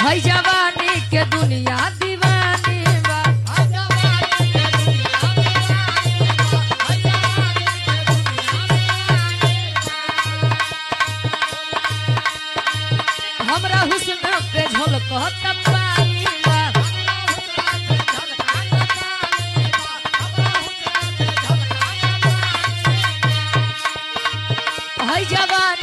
है जवानी के दुनिया दीवानी बा। हमरा हुस्न पे झलकत पानी बा। है जवानी